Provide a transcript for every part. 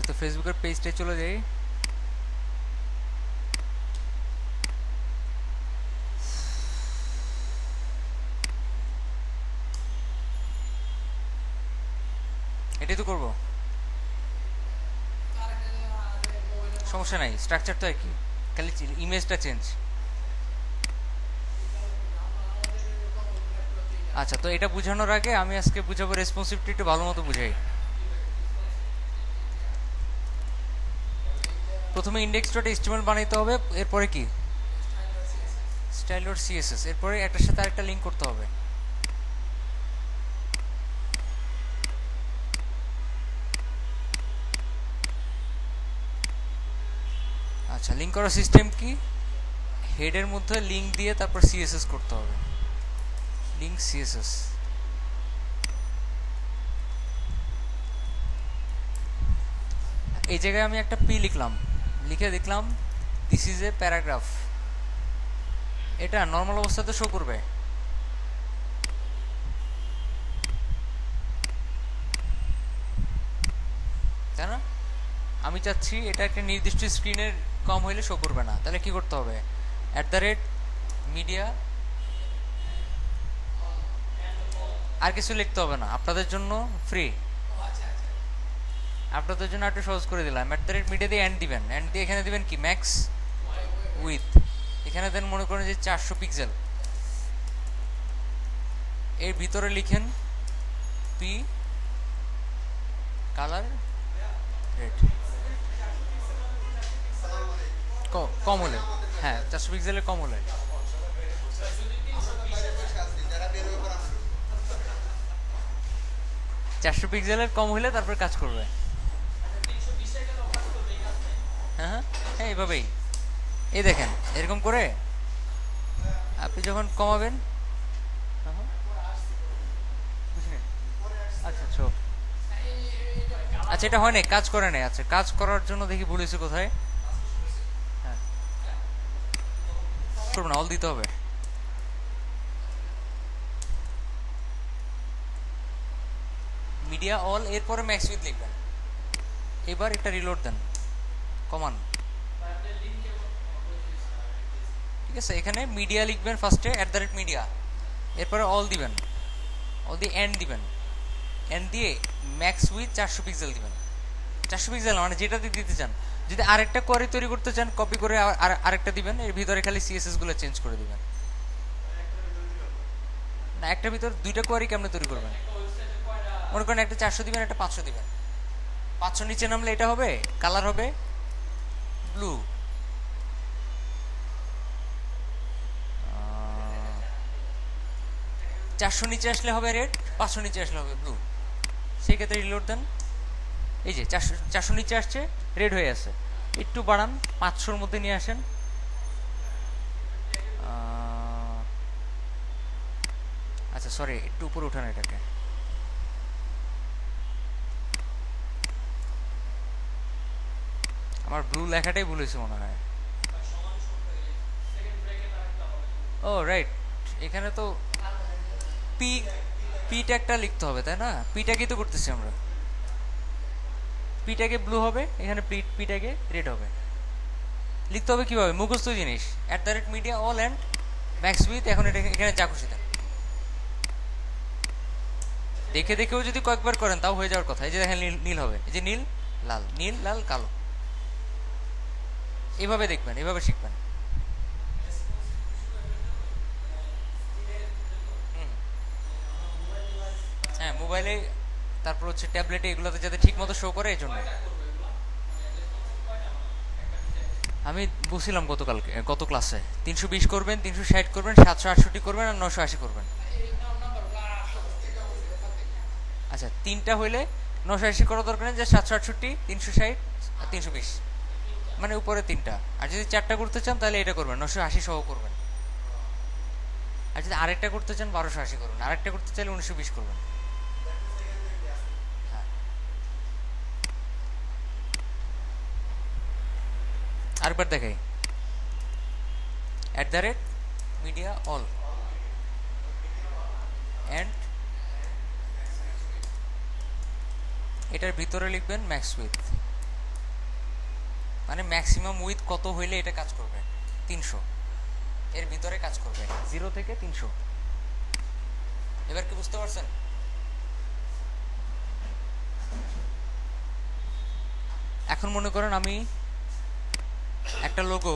তো ফেসবুকের পেজটায় চলে যাই। এটাই তো করবো, সমস্যা নাই, স্ট্রাকচার তো একই, খালি ইমেজটা চেঞ্জ। আচ্ছা, তো এটা বোঝানোর আগে আমি আজকে বুঝাবো রেসপন্সিভিটি, একটু ভালো মতো বুঝাই। প্রথমে ইন্ডেক্স ডট এইচটিএমএল বানাইতে হবে, এরপরে কি স্টাইল ডট সিএসএস, এরপরে একটার সাথে আরেকটা লিঙ্ক করতে হবে। আচ্ছা, লিঙ্ক করার সিস্টেম কি, হেডের মধ্যে লিঙ্ক দিয়ে তারপর সিএসএস করতে হবে, লিঙ্ক সিএসএস। এই জায়গায় আমি একটা পি লিখলাম, লিখে দেখলাম দিস ইজ এ প্যারাগ্রাফ। এটা নর্মাল অবস্থাতে শো করবে, তাই না? আমি চাচ্ছি এটা একটা নির্দিষ্ট স্ক্রিনের কম হইলে শো করবে না, তাহলে কি করতে হবে, @media, আর কিছু লিখতে হবে না, আপনাদের জন্য ফ্রি, আপনাদের জন্য একটু সহজ করে দিলাম। @media দিয়ে এন্ড দিবেন, এন্ড দিয়ে এখানে দিবেন কি ম্যাক্স উইথ, এখানে দেন মনে করেন যে 400 পিক্সেল, এর ভিতরে লিখেন পি কালার রেড, কম হলে, হ্যাঁ 400 পিক্সেলের কম হলে, তারপর কাজ করবে। হ্যাঁ হ্যাঁ হ্যাঁ, এইভাবেই, এই দেখেন এরকম করে আপনি যখন কমাবেন। আচ্ছা আচ্ছা আচ্ছা, এটা হয় নাই, কাজ করে নাই। আচ্ছা, কাজ করার জন্য দেখি ভুল হয়েছে কোথায়। হ্যাঁ, করবো না, অল দিতে হবে, মিডিয়া অল, এরপরে ম্যাক্স উইথ লিখবেন। এবার এটা রিলোড দেন, কমান, ঠিক আছে। এখানে মিডিয়া লিখবেন ফার্স্টে, @media, এরপরে অল দিবেন, অল দিয়ে এন্ড দিবেন, এন্ড দিয়ে ম্যাক্স উইথ 400 পিক্সেল দিবেন। 400 পিক্সেল মানে যেটাতে দিতে চান, যদি আরেকটা কোয়ারি তৈরি করতে চান কপি করে আরেকটা দিবেন, এর ভিতরে খালি সিএসএস গুলো চেঞ্জ করে দিবেন। না, একটার ভিতর দুইটা কোয়ারি কেমনে তৈরি করবেন, মনে করেন একটা 400 দিবেন, একটা 500 দিবেন। 500 নিচে নামলে এটা হবে, কালার হবে ব্লু, 400 নিচে আসলে হবে রেড, 500 নিচে আসলে হবে ব্লু। সেই ক্ষেত্রে রিলোড দেন, এই যে 400 নিচে আসছে, রেড হয়ে আছে, একটু বাড়ান, 500-র মধ্যে নিয়ে আসেন। আচ্ছা সরি, একটু উপরে উঠান এটাকে, আমার ব্লু লেখাটাই ভুল হয়েছে মনে হয়। ও রাইট, এখানে তো পি, পি ট্যাগটা লিখতে হবে, তাই না? পি ট্যাগই তো করতেছি আমরা, পি ট্যাগে ব্লু হবে, এখানে পি ট্যাগে রেড হবে। লিখতে হবে কিভাবে, মুখস্থ জিনিস, @media all and max with, এখন এটা এখানে যা খুশি দেন, দেখে দেখেও যদি কয়েকবার করেন তাও হয়ে যাওয়ার কথা। এই যে দেখেন নীল হবে, এই যে নীল লাল, নীল লাল কালো, এইভাবে দেখবেন, এইভাবে শিখবেন। হ্যাঁ, মোবাইলে, তারপর হচ্ছে ট্যাবলেটে, এগুলোতে যাতে ঠিক মতো শো করে, এই জন্য আমি বলছিলাম গত ক্লাসে 320 করবেন, 360 করবেন, 768 করবেন, আর 980 করবেন। আচ্ছা, তিনটা হইলে 980 করা দরকার নেই, যে 768, 360 আর 320, মানে উপরে তিনটা। আর যদি চারটা করতে চান তাহলে এটা করবেন, 980 সহ করবেন। আর যদি আরেকটা করতে চান 1280 করবেন, আরেকটা করতে চাইলে 1920 করবেন। হ্যাঁ, আরেকবার দেখাই, @media all and এটার ভিতরে লিখবেন ম্যাক্স উইথ, মানে ম্যাক্সিমাম উইথ কত হইলে এটা কাজ করবে? 300 এর ভিতরে কাজ করবে, 0 থেকে 300। এবার কি বুঝতে পারছেন? এখন মনে করেন আমি একটা লোগো,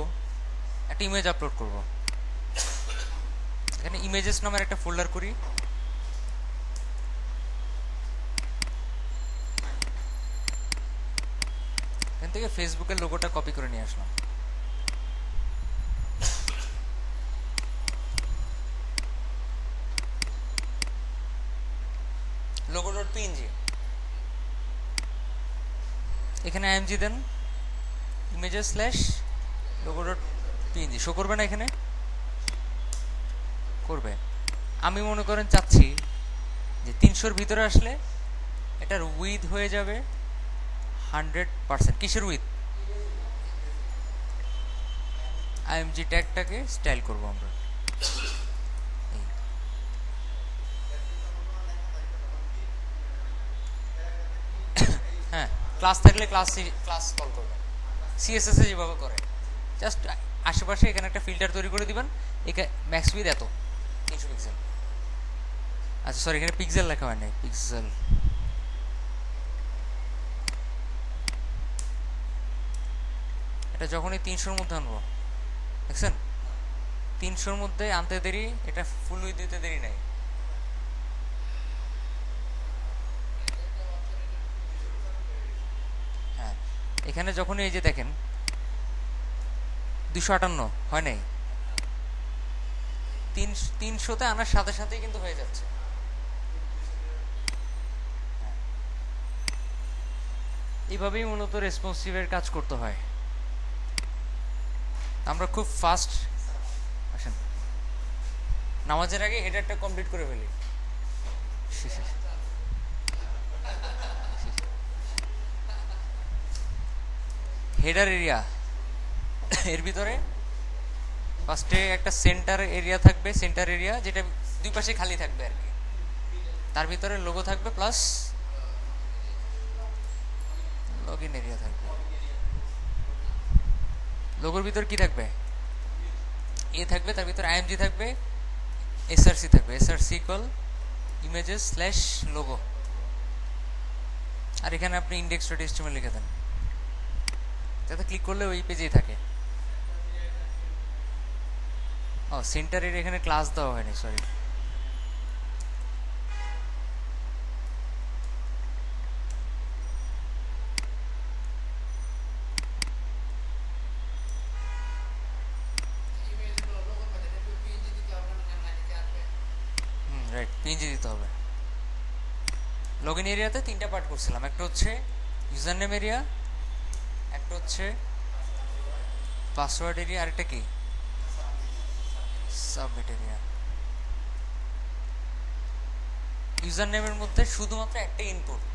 একটা ইমেজ আপলোড করব। এখানে ইমেজেস নামের একটা ফোল্ডার করি, এখান থেকে ফেসবুকের লোগোটা কপি করে নিয়ে আসলাম। logo.png, এখানে img দেন, ইমেজেস স্ল্যাশ logo.png শো করবে না? এখানে করবে। আমি মনে করেন চাচ্ছি যে 300-র ভিতরে আসলে এটার উইথ হয়ে যাবে 100%। কিসের উইথ? img ট্যাগটাকে স্টাইল করব আমরা। হ্যাঁ, ক্লাস থাকলে ক্লাস কল করবেন, সিএসএস এ যেভাবে করে। জাস্ট আশেপাশে এখানে একটা ফিল্টার তৈরি করে দিবেন, এখানে ম্যাক্স উইথ এত 300 পিক্সেল। আচ্ছা সরি, এখানে পিক্সেল লেখা হয় নাই, পিক্সেল। এটা যখনই 300-র মধ্যে আনবো, দেখছেন 300-র মধ্যে আনতে দেরি, এটা ফুল উইথ দিতে দেরি নাই। হ্যাঁ, এখানে যখনই এই যে দেখেন 258 হয় নাই, 300-তে আনার সাথে সাথেই কিন্তু হয়ে যাচ্ছে। এইভাবেই মূলত রেসপন্সিভের কাজ করতে হয়। আমরা খুব ফাস্ট। আসেন নামাজের আগে হেডারটা কমপ্লিট করে ফেলি। হেডার এরিয়া, এর ভিতরে ফার্স্টে একটা সেন্টার এরিয়া থাকবে, সেন্টার এরিয়া যেটা দুই পাশে খালি থাকবে আর কি। তার ভিতরে লোগো থাকবে প্লাস লগইন এরিয়া থাকবে। লোগোর ভিতর কি থাকবে? এ থাকবে, তার ভিতর আইএমজি থাকবে, এসআরসি থাকবে, SRC equal images slash logo. আর এখানে আপনি index.html লিখে দেন, যাতে ক্লিক করলে ওই পেজেই থাকে। ও সেন্টারের এখানে ক্লাস দেওয়া হয়নি, সরি। রাইট, পিএনজি দিতে হবে। লগইন এরিয়াতে 3টা পার্ট করছিলাম, একটা হচ্ছে ইউজার নেম এরিয়া, একটা হচ্ছে পাসওয়ার্ড এরিয়া, আরেকটা কি সাবমিট এরিয়া। ইউজার নেমের মধ্যে শুধুমাত্র একটা ইনপুট,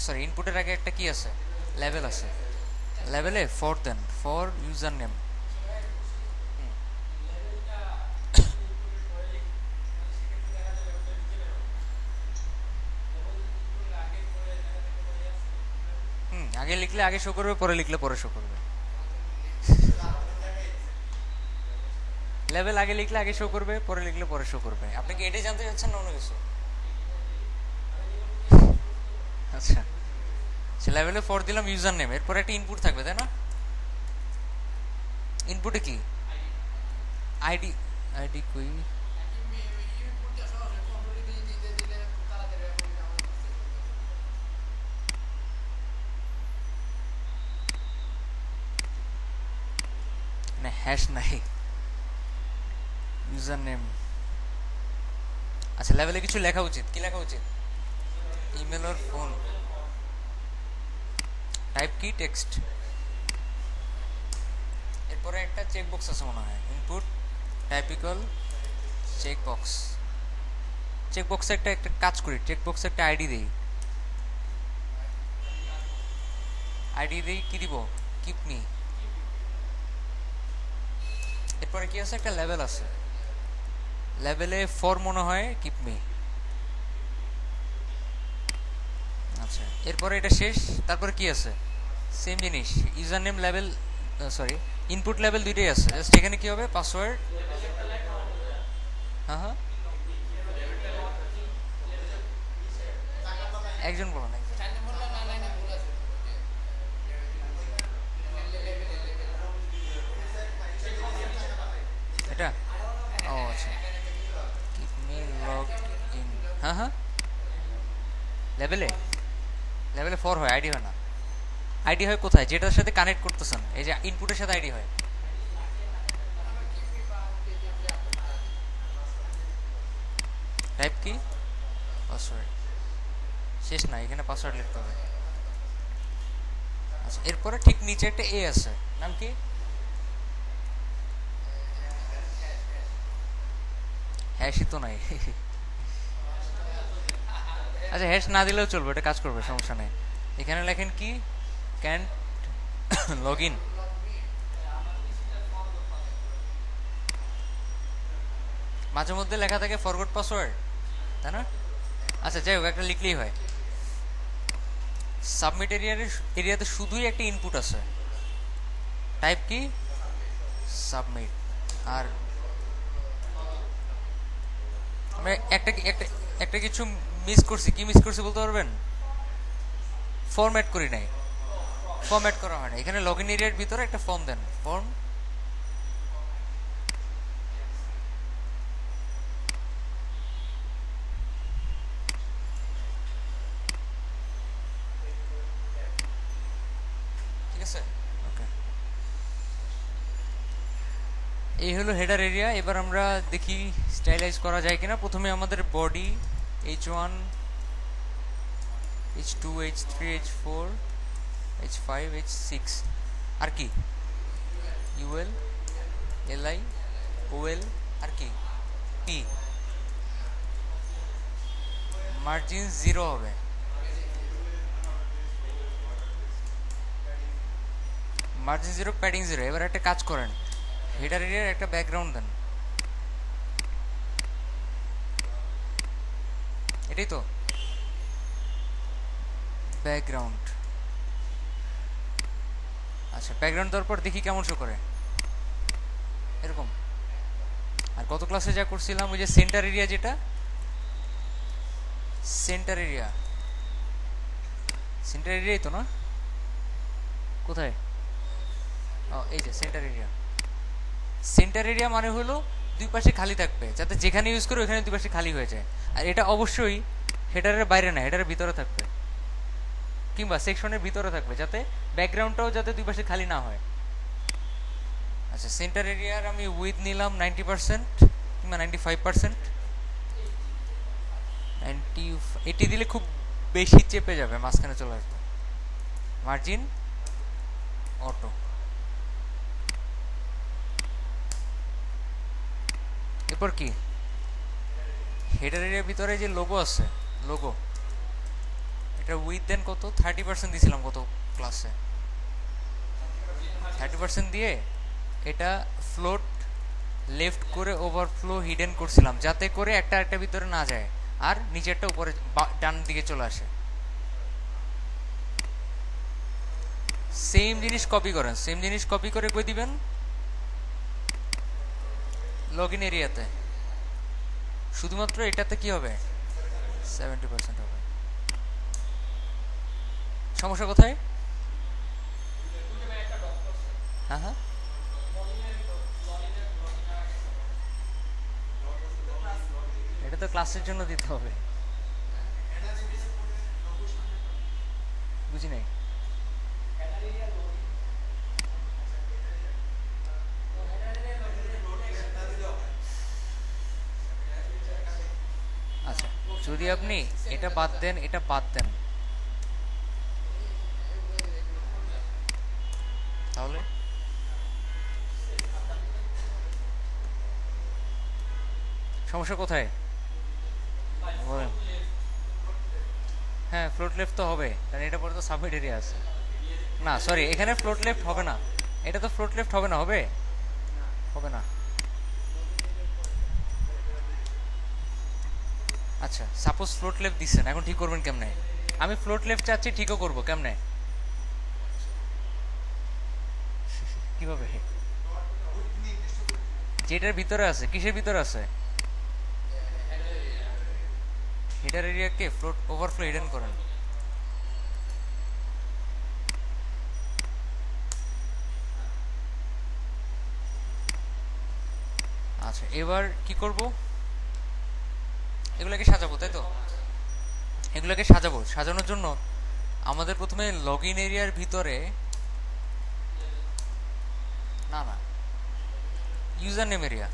সরি ইনপুটের আগে একটা কি আছে? লেভেল আছে। লেভেলে for then, for user name. আগে লিখলে আগে শো করবে, পরে লিখলে পরে শো করবে। লেভেল আগে লিখলে আগে শো করবে, পরে লিখলে পরে শো করবে। আপনি কি এটাই জানতে চাচ্ছেন না অন্য কিছু? আচ্ছা, সে লেভেলে ফর দিলাম ইউজার নেম, এরপর একটা ইনপুট থাকবে, তাই না? ইনপুটে কি আইডি? আইডি কই? না হ্যাশ নাই, ইউজার নেম। আচ্ছা, লেভেলে কিছু লেখা উচিত। কি লেখা উচিত? ইমেল আর ফোন। টাইপ কি? টেক্সট। এরপরে একটা চেক বক্স আছে মনে হয়, input type equal check box. Check বক্সে একটা একটা কাজ করি, চেক বক্সে একটা আইডি দেই। আইডি দেই কি দিব? Keep me. এরপরে কি আছে? একটা লেভেল আছে, লেভেলে ফর মনে হয় কিপ মি। আচ্ছা, এরপরে এটা শেষ। তারপরে কি আছে? সেম জিনিস, user name level, sorry input level দুইটাই আছে, জাস্ট এখানে কি হবে পাসওয়ার্ড। হ্যাঁ হ্যাঁ, একজন বলুন একজন। এটা, ও আচ্ছা, কিপ মি লগ ইন। হ্যাঁ হ্যাঁ, লেভেলে, লেভেলে 4 হয়, আইডি হয় না। আইডি হয় কোথায়, যেটার সাথে কানেক্ট করতেছেন, এই যে ইনপুটের সাথে আইডি হয়। টাইপ কি, পাসওয়ার্ড, শেষ না, এখানে পাসওয়ার্ড লিখতে হবে। আচ্ছা, এরপরে ঠিক নিচে একটা এ আছে, নাম কি, হ্যাশই তো নাই। আচ্ছা হ্যাশ না দিলেও চলবে, এটা কাজ করবে, সমস্যা নেই। এখানে লেখেন কি, ক্যান লগ ইন। মাঝে মধ্যে লেখা থাকে ফরগট পাসওয়ার্ড, তাই না? আচ্ছা যাই হোক, একটা লিখলেই হয়। সাবমিট এরিয়াতে শুধুই একটা ইনপুট আছে, টাইপ কি, সাবমিট। আর আমরা একটা কিছু মিস করছি, কি মিস করছি বলতে পারবেন? ফরম্যাট করি নাই, ফরম্যাট করা হয় না। এখানে লগ ইন এরিয়ার ভিতরে একটা ফর্ম দেন, ফর্ম। ঠিক আছে, ওকে। এই হলো হেডার এরিয়া। এবার আমরা দেখি স্টাইলাইজ করা যায় কিনা। প্রথমে আমাদের body h1, h2, h3, h4, h5, h6, আর কি ul, li, ol, আর কি p। মার্জিন 0 হবে, মার্জিন 0, প্যাডিং 0। এবার একটা কাজ করেন, হেডার এরিয়ার একটা ব্যাকগ্রাউন্ড দেন, এটাই তো ব্যাকগ্রাউন্ড। আচ্ছা, ব্যাকগ্রাউন্ড দেওয়ার পর দেখি কেমন শো করে, এরকম। আর গত ক্লাসে যা করছিলাম, ওই যে সেন্টার এরিয়া, যেটা সেন্টার এরিয়া, সেন্টার এরিয়াই তো না, কোথায়, ও এই যে সেন্টার এরিয়া। সেন্টার এরিয়া মানে হলো দুই পাশে খালি থাকবে, যাতে যেখানে ইউজ করে ওখানে দুই পাশে খালি হয়ে যায়। আর এটা অবশ্যই হেডারের বাইরে না, হেডারের ভিতরে থাকবে, কিংবা সেকশনের ভিতরে থাকবে, যাতে ব্যাকগ্রাউন্ডটাও যাতে দুই পাশে খালি না হয়। আচ্ছা, সেন্টার এরিয়ার আমি উইথ নিলাম 90% কিংবা 95%। 80 দিলে খুব বেশি চেপে যাবে, মাঝখানে চলে আসবে। Margin auto. এরপর কি, হেডার এরিয়ার ভিতরে যে লোগো আছে, লোগো, এটা উইথ দেন কত, 30% দিয়েছিলাম কত ক্লাসে, 30% দিয়ে এটা ফ্লোট লেফট করে ওভারফ্লো হিডেন করছিলাম, যাতে করে একটা একটা ভিতরে না যায় আর নিচেরটা উপরে ডান দিকে চলে আসে। সেম জিনিস কপি করেন, সেম জিনিস কপি করে কই দিবেন, লগ ইন এরিয়াতে। শুধুমাত্র এটাতে কি হবে, 70% হবে। সমস্যা কোথায়? হ্যাঁ হ্যাঁ, এটা তো ক্লাসের জন্য দিতে হবে, বুঝি নাই। আচ্ছা, যদি আপনি এটা বাদ দেন, এটা বাদ দেন, তাহলে সমস্যা কোথায় বলেন? হ্যাঁ, ফ্লোট লেফট তো হবে, কারণ এটা পরে তো সাবমিট এরিয়া আছে। না সরি, এখানে ফ্লোট লেফট হবে না, এটা তো ফ্লোট লেফট হবে না, হবে হবে না। আচ্ছা, সাপোজ ফ্লোট লেফট দিচ্ছেন, এখন ঠিক করবেন কেমনে? আমি ফ্লোট লেফট চাচ্ছি, ঠিকও করবো কেমনে? কিভাবে? যেটার ভিতরে আছে, কিসের ভিতরে আছে? হেডার এরিয়াকে ফ্লোট ওভারফ্লো হিডেন করেন। আচ্ছা, এবার কি করব? এগুলোকে সাজাবো, তাই তো? এগুলোকে সাজাবো। সাজানোর জন্য আমাদের প্রথমে লগ ইন এরিয়ার ভিতরে, না না, ইউজার নেম এরিয়া,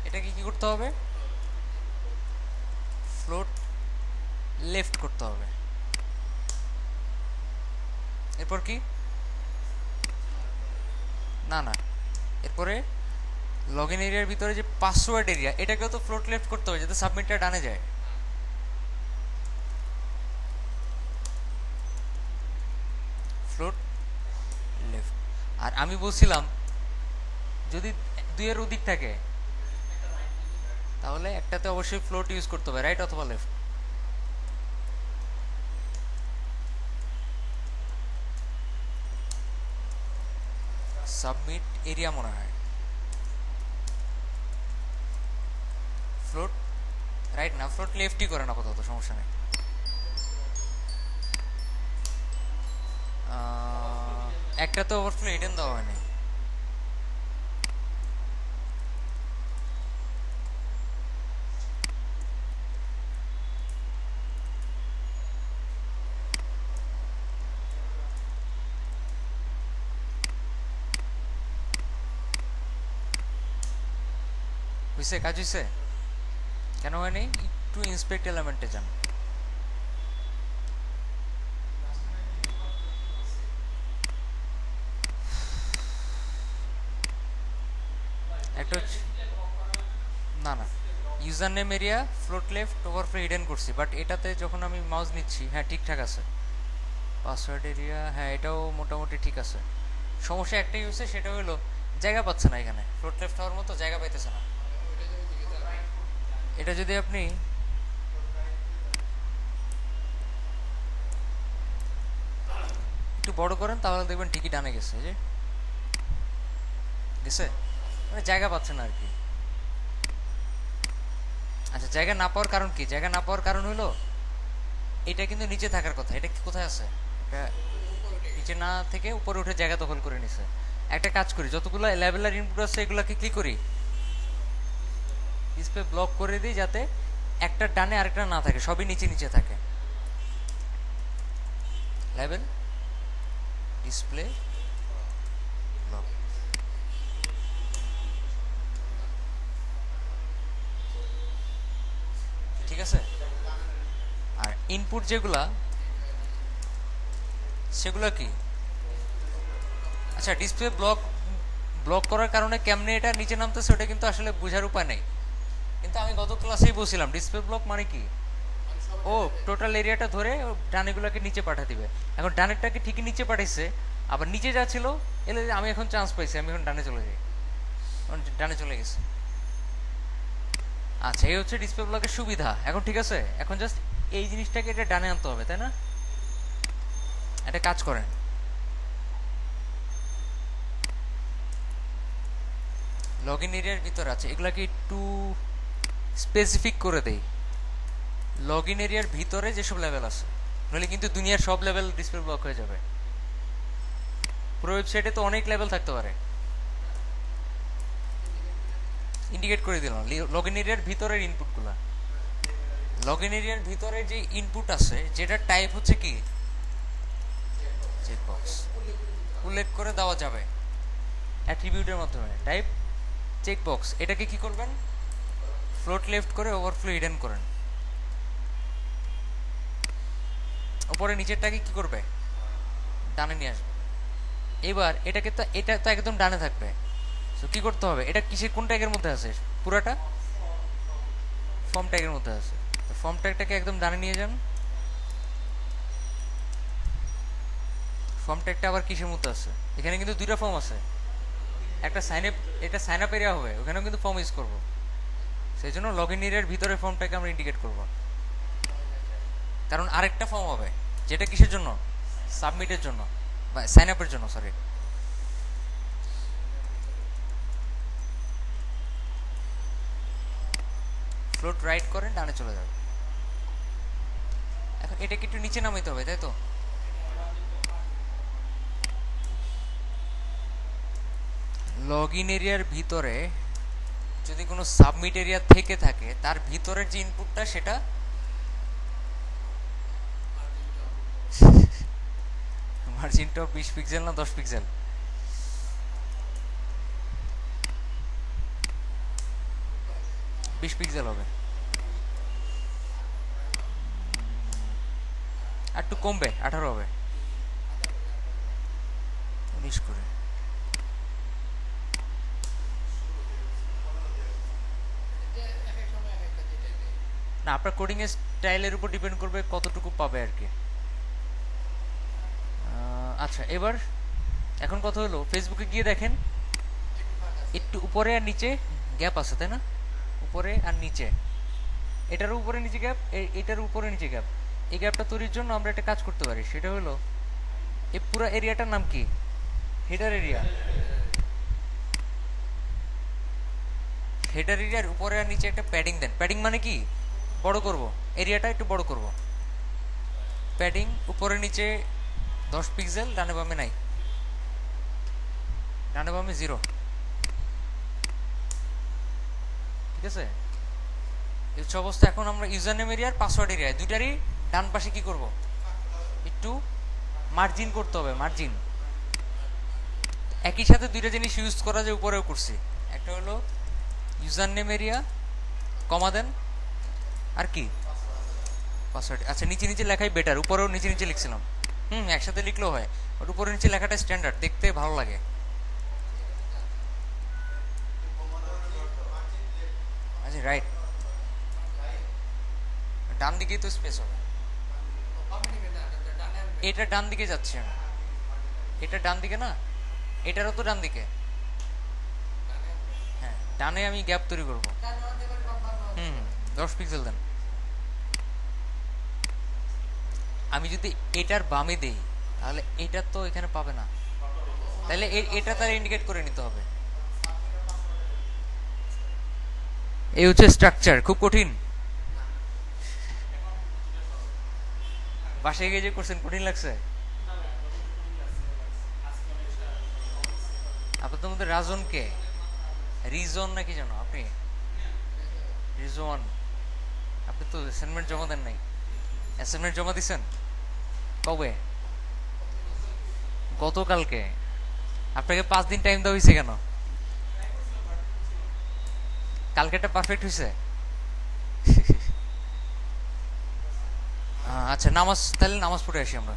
এটাকে কি করতে হবে? ফ্লোট লেফট করতে হবে। এরপর কি? না না, এরপরে লগ ইন এরিয়ার ভিতরে যে পাসওয়ার্ড এরিয়া, এটাকেও তো ফ্লোট লেফট করতে হবে যাতে সাবমিটটা ডানে যায়। Float left. আর আমি বলছিলাম যদি দুইয়ের অধিক থাকে তাহলে একটাতে অবশ্যই ফ্লোট ইউজ করতে হবে, রাইট অথবা লেফট। সাবমিট এরিয়া মনে হয় ফ্লোট রাইট না, ফ্লোট লেফটই করেন আপাতত, সমস্যা নেই। একটা তো ওভারফ্লো হিডেন দেওয়া হয়নি। হয়েছে, কাজ হয়েছে? কেন হয়নি? একটু ইন্সপেক্ট এলিমেন্টে যান। একটা না না, user name area float left overflow hidden করছি, বাট এটাতে যখন আমি মাউস নিচ্ছি, হ্যাঁ ঠিকঠাক আছে। পাসওয়ার্ড এরিয়া, হ্যাঁ এটাও মোটামুটি ঠিক আছে। সমস্যা একটাই হয়েছে, সেটা হলো জায়গা পাচ্ছে না, এখানে ফ্লোট লেফট হওয়ার মতো জায়গা পাইতেছে না। এটা যদি আপনি একটু বড় করেন তাহলে দেখবেন ঠিকই ডানে গেছে, যে গেছে, মানে জায়গা পাচ্ছে না আর কি। আচ্ছা, জায়গা না পাওয়ার কারণ কি? জায়গা না পাওয়ার কারণ হলো এটা কিন্তু নিচে থাকার কথা, এটা কোথায় আছে? এটা নিচে না থেকে উপরে উঠে জায়গা দখল করে নিছে। একটা কাজ করি, যতগুলো লেভেলার ইনপুট আছে এগুলাকে কি করি, ডিসপ্লে ব্লক করে দিই, যাতে একটা ডানে আরেকটা না থাকে, সবই নিচে নিচে থাকে। Level display block. ঠিক আছে। আর ইনপুট যেগুলা, সেগুলো কি? আচ্ছা, ডিসপ্লে ব্লক ব্লক করার কারণে কেমনে এটা নিচে নামতেছে ওটা কিন্তু আসলে বোঝার উপায় নেই, কিন্তু আমি গত ক্লাসেই বলছিলাম ডিসপ্লে ব্লক মানে কি, ও টোটাল এরিয়াটা ধরে ডানেগুলোকে নিচে পাঠা দিবে। এখন ডানেরটাকে ঠিকই নিচে পাঠাইছে, আবার নিচে যা ছিল এলে আমি এখন চান্স পাইছি, আমি এখন ডানে চলে যাই, ডানে চলে গেছে। আচ্ছা, এই হচ্ছে ডিসপ্লে ব্লকের সুবিধা। এখন ঠিক আছে, এখন জাস্ট এই জিনিসটাকে এটা ডানে আনতে হবে, তাই না? এটা কাজ করেন। লগ ইন এরিয়ার ভিতর আছে, এগুলাকে একটু স্পেসিফিক করে দেই। লগ ইন এরিয়ার ভিতরে যেসব লেভেল আছে, নইলে কিন্তু দুনিয়ার সব লেভেল ডিসপ্লে ব্লক হয়ে যাবে। পুরো ওয়েবসাইটে তো অনেক লেভেল থাকতে পারে, ইন্ডিকেট করে দিলাম লগ ইন এরিয়ার ভিতরের ইনপুটগুলো। লগ ইন এরিয়ার ভিতরে যে ইনপুট আছে যেটা টাইপ হচ্ছে কি, চেকবক্স, উল্লেখ করে দেওয়া যাবে অ্যাট্রিবিউটের মাধ্যমে, টাইপ চেকবক্স। এটাকে কি করবেন? ফ্লোট লেফট করে ওভারফ্লো হিডেন করেন। উপরে নিচেরটাকে কি করবে? ডানে নিয়ে আসবে। এবার এটাকে তো, এটা তো একদম ডানে থাকবে, তো কি করতে হবে? এটা কিসের, কোন ট্যাগের মধ্যে আছে? পুরাটা ফর্ম ট্যাগের মধ্যে আছে, তো ফর্ম ট্যাগটাকে একদম ডানে নিয়ে যান। ফর্ম ট্যাগটা আবার কিসের মধ্যে আছে? এখানে কিন্তু দুইটা ফর্ম আছে, একটা সাইন আপ, এটা সাইন আপ এরিয়া হবে, ওখানেও কিন্তু ফর্ম ইউজ করবো, সেই জন্য লগ ইন এরিয়ার ভিতরে ফর্মটাকে আমরা ইন্ডিকেট করব, কারণ আরেকটা ফর্ম হবে যেটা কিসের জন্য? সাবমিটের জন্য। সাইন আপের জন্য, সরি। ফ্লোট রাইট করেন, ডানে চলে যাবে। এখন এটাকে একটু নিচে নামাইতে হবে, তাই তো? লগ ইন এরিয়ার ভিতরে যদি কোনো সাবমিট এরিয়া থেকে থাকে, তার ভিতরের যে ইনপুটটা সেটা মার্জিনটা 20 পিক্সেল না 10 পিক্সেল? পিক্সেল হবে। আর একটু কমবে, 18 হবে, 19 করে। না, আপনার কোডিং এর স্টাইলের উপর ডিপেন্ড করবে কতটুকু পাবে আর কি। আচ্ছা, এবার এখন কথা হলো, ফেসবুকে গিয়ে দেখেন একটু উপরে আর নিচে গ্যাপ আছে, তাই না? উপরে আর নিচে, এটার উপরে নিচে গ্যাপ, এটার উপরে নিচে গ্যাপ। এই গ্যাপটা তৈরির জন্য আমরা একটা কাজ করতে পারি, সেটা হলো এই পুরো এরিয়াটার নাম কি? Header area. হেডার এরিয়ার উপরে আর নিচে একটা প্যাডিং দেন। প্যাডিং মানে কি? বড় করব, এরিয়াটা একটু বড় করব। প্যাডিং উপরে নিচে 10 পিক্সেল, ডানে বামে নাই, ডানে বামে 0। ঠিক আছে? এই হচ্ছে অবস্থা। এখন আমরা ইউজার নেম এরিয়ার পাসওয়ার্ড এরিয়া দুইটারই ডান পাশে কি করব? একটু মার্জিন করতে হবে, মার্জিন। একই সাথে দুইটা জিনিস ইউজ করা যায়, উপরেও করছি। একটা হলো ইউজার নেম এরিয়া, কমা দেন, আর কি পাসওয়ার্ড। আচ্ছা, নিচে নিচে লেখাই বেটার, উপরেও নিচে নিচে লিখছিলাম। একসাথে লিখলেও হয়, ওর উপরে নিচে লেখাটা স্ট্যান্ডার্ড, দেখতে ভালো লাগে। আচ্ছা, রাইট, ডান দিকেই তো স্পেস হবে। এটা ডান দিকে যাচ্ছে, এটা ডান দিকে না, এটারও তো ডান দিকে। হ্যাঁ, ডানে আমি গ্যাপ তৈরি করবো। 10 পিক্সেল দেন। আমি যদি এটার বামে দেই, তাহলে এটা তো এখানে পাবে না, তাহলে এটা তার ইন্ডিকেট করে নিতে হবে। এই হচ্ছে স্ট্রাকচার। খুব কঠিন? বাসায় গিয়ে যে করছেন, কঠিন লাগছে? আপনাদের মধ্যে রাজন কে? রিজন নাকি জানো আপনি? রিজন, আপনি তো অ্যাসাইনমেন্ট জমা দেন নাই। অ্যাসাইনমেন্ট জমা দিছেন কবে? গতকালকে। আপনাকে 5 দিন টাইম দেওয়া হয়েছে কেন? কালকেটা পারফেক্ট হয়েছে? আচ্ছা, নামাজ, তাহলে নামাজ পড়ে আসি আমরা।